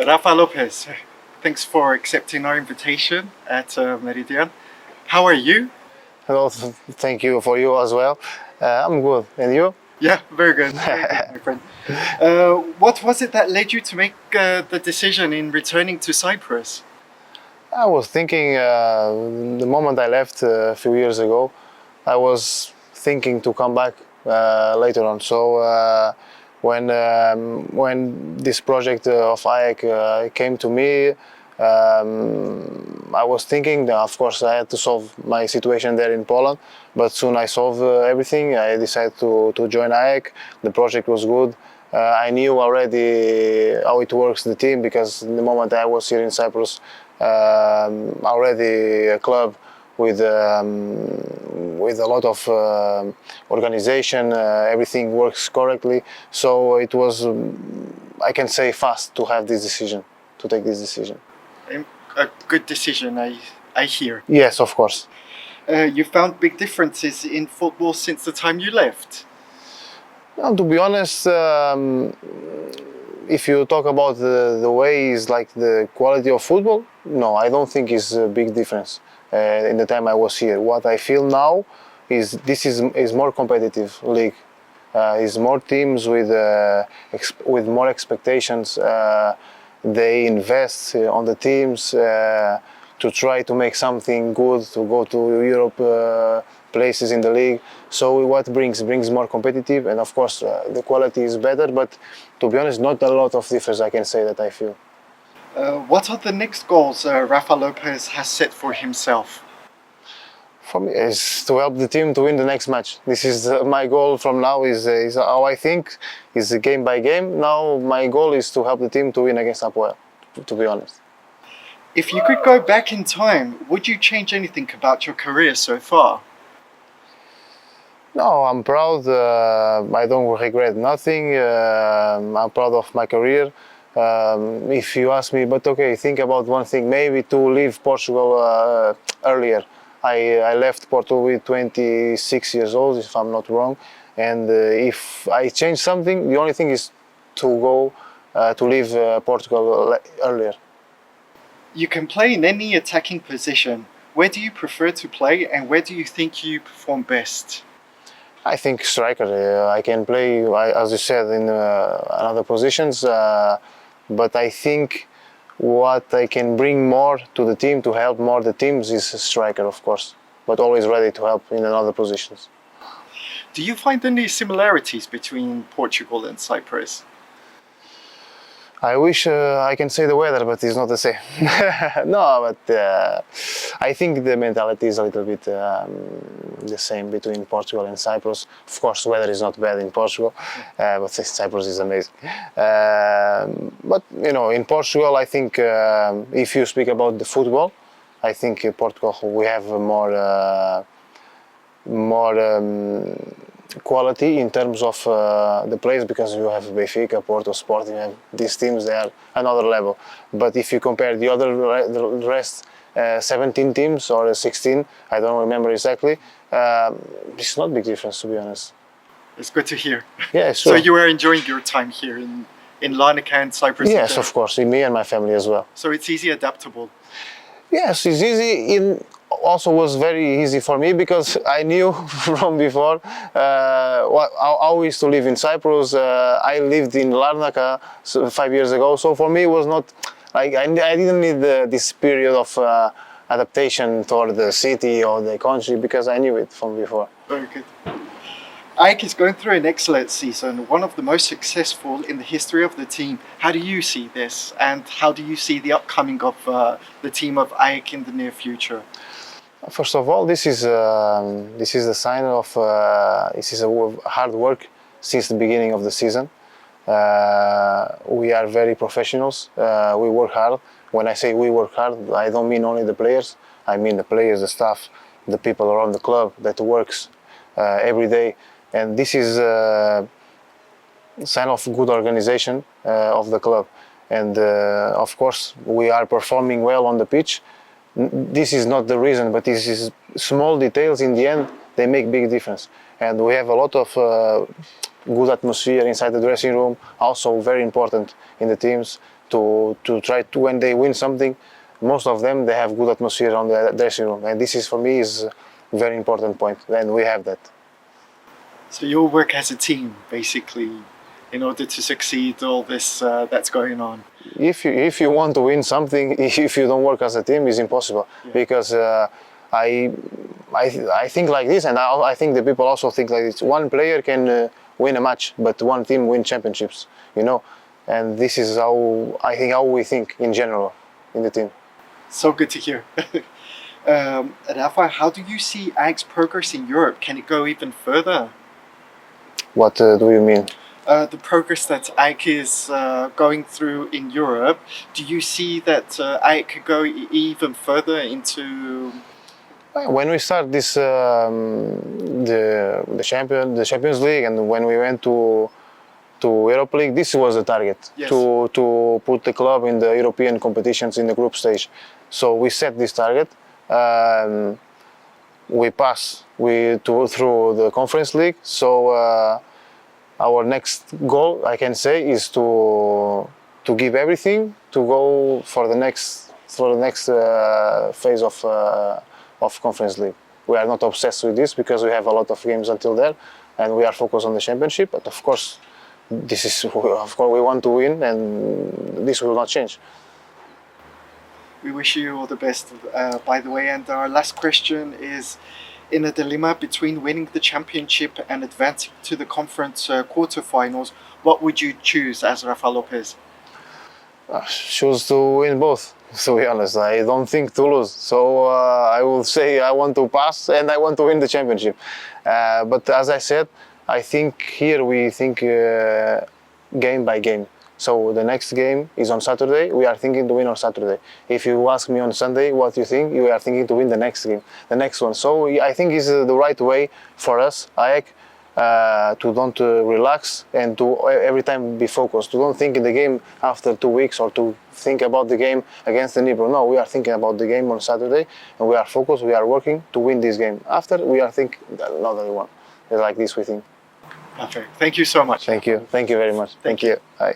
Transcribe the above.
Rafael Lopez, thanks for accepting our invitation at Meridian. How are you? Hello, thank you for you as well. I'm good, and you? Yeah, very good, my friend. What was it that led you to make the decision in returning to Cyprus? I was thinking the moment I left a few years ago, I was thinking to come back later on. So when this project of AEK came to me, I was thinking that of course I had to solve my situation there in Poland, but soon I solved everything. I decided to join AEK. The project was good. I knew already how it works, the team, because the moment I was here in Cyprus, already a club with a lot of organization, everything works correctly. So it was, I can say, fast to have this decision, to take this decision. A good decision, I hear. Yes, of course. You found big differences in football since the time you left? Well, to be honest, if you talk about the ways, like the quality of football, no, I don't think it's a big difference in the time I was here. What I feel now is this is more competitive league. Is more teams with more expectations. They invest on the teams to try to make something good, to go to Europe places in the league. So what brings more competitive, and of course the quality is better, but to be honest, not a lot of difference I can say that I feel. What are the next goals Rafael Lopez has set for himself? For me, is to help the team to win the next match. This is my goal from now. Is how I think, is game by game. Now my goal is to help the team to win against Apoel, to be honest. If you could go back in time, would you change anything about your career so far? No, I'm proud. I don't regret nothing. I'm proud of my career. If you ask me, but okay, think about one thing, maybe to leave Portugal earlier. I left Portugal with 26 years old, if I'm not wrong. And if I change something, the only thing is to go to leave Portugal earlier. You can play in any attacking position. Where do you prefer to play, and where do you think you perform best? I think striker. I can play, as you said, in other positions, but I think what I can bring more to the team, to help more the teams, is a striker, of course, but always ready to help in other positions. Do you find any similarities between Portugal and Cyprus? I wish I can say the weather, but it's not the same. No, but I think the mentality is a little bit the same between Portugal and Cyprus. Of course, weather is not bad in Portugal, but Cyprus is amazing. But you know, in Portugal, I think if you speak about the football, I think in Portugal we have more quality in terms of the players, because you have Benfica, Porto, Sporting, you have these teams, they are another level. But if you compare the rest 17 teams or 16, I don't remember exactly, it's not a big difference, to be honest. It's good to hear. Yeah, sure. So you are enjoying your time here in Larnaca and Cyprus? Yes, of course, me and my family as well. So it's easy, adaptable? Yes, it's easy. Also was very easy for me because I knew from before how we used to live in Cyprus. I lived in Larnaca 5 years ago, so for me it was not like I didn't need this period of adaptation toward the city or the country, because I knew it from before. Very good. AEK is going through an excellent season, one of the most successful in the history of the team. How do you see this, and how do you see the upcoming of the team of AEK in the near future? First of all, this is a sign of this is a hard work since the beginning of the season. We are very professionals. We work hard. When I say we work hard, I don't mean only the players. I mean the players, the staff, the people around the club that works every day. And this is a sign of good organization of the club. And of course, we are performing well on the pitch. This is not the reason, but this is small details. In the end, they make big difference. And we have a lot of good atmosphere inside the dressing room, also very important in the teams. to try to, when they win something, most of them, they have good atmosphere on the dressing room, and this is for me is a very important point, and we have that. So you'll work as a team, basically, in order to succeed all this that's going on. If you want to win something, if you don't work as a team, it's impossible. Yeah. Because I think like this, and I think the people also think like this. One player can win a match, but one team win championships. You know, and this is how I think how we think in general in the team. So good to hear. Rafa, how do you see AEK's progress in Europe? Can it go even further? What do you mean? The progress that AEK is going through in Europe, do you see that AEK could go even further into? When we start this the Champions League, and when we went to Europa League, this was the target. Yes. To put the club in the European competitions in the group stage. So we set this target. We pass through the Conference League. So our next goal, I can say, is to give everything to go for the next phase of Conference League. We are not obsessed with this because we have a lot of games until there, and we are focused on the championship. But of course, we want to win, and this will not change. We wish you all the best, by the way. And our last question is, in a dilemma between winning the championship and advancing to the conference quarterfinals, what would you choose as Rafael Lopes? Choose to win both, to be honest. I don't think to lose. So I will say I want to pass and I want to win the championship. But as I said, I think here we think game by game. So the next game is on Saturday. We are thinking to win on Saturday. If you ask me on Sunday what you think, you are thinking to win the next game, the next one. So I think it's the right way for us, AEK, to don't relax and to every time be focused. To don't think in the game after 2 weeks or to think about the game against the Nibro. No, we are thinking about the game on Saturday and we are focused. We are working to win this game. After we are thinking another one. It's like this we think. Perfect. Thank you so much. Thank you. Thank you very much. Thank you. Bye.